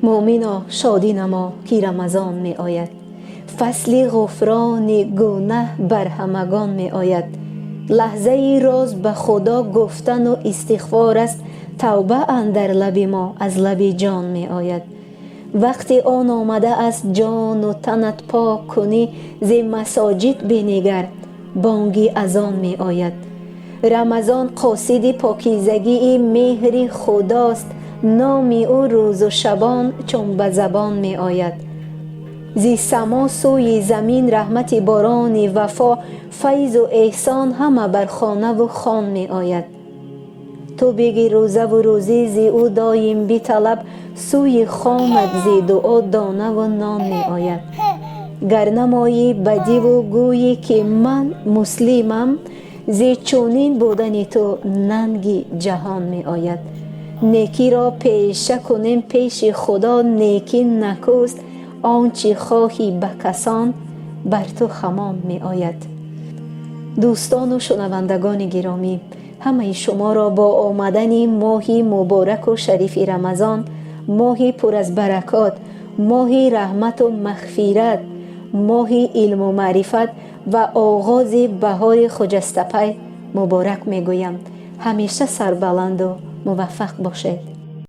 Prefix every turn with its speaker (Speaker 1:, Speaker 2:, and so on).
Speaker 1: مؤمنا شادی نما که رمضان می آید. فصل غفران گناه بر همگان می آید. لحظه ای راز به خدا گفتن و استغفار است. توبه اندر لب ما از لب جان می آید. وقتی آن آمده است جان و تنت پاک کنی، ز مساجد بنگر بانگی اذان می آید. رمضان قاصد پاکیزگی مهر خداست. نام او روز و شبان چون به زبان می آید. زی سما سوی زمین رحمت باران وفا، فیض و احسان همه بر خانه و خان می آید. تو بگی روزه و روزی زی او دایم بی طلب، سوی خانت زی دعا دانه و نان می آید. گر نمایی بدی و گویی که من مسلمم، زی چونین بودن تو ننگی جهان می آید. نیکی را پیشه کنیم پیش خدا، نیکی نکوست آنچه خواهی به کسان بر تو خمان می آید. دوستان و شنوندگان گرامی، همه شما را با آمدن ماهی مبارک و شریف رمضان، ماهی پر از برکات، ماهی رحمت و مغفرت، ماهی علم و معرفت و آغاز بهار خجستپی مبارک می گویم. همیشه سربلند و موفق باشید.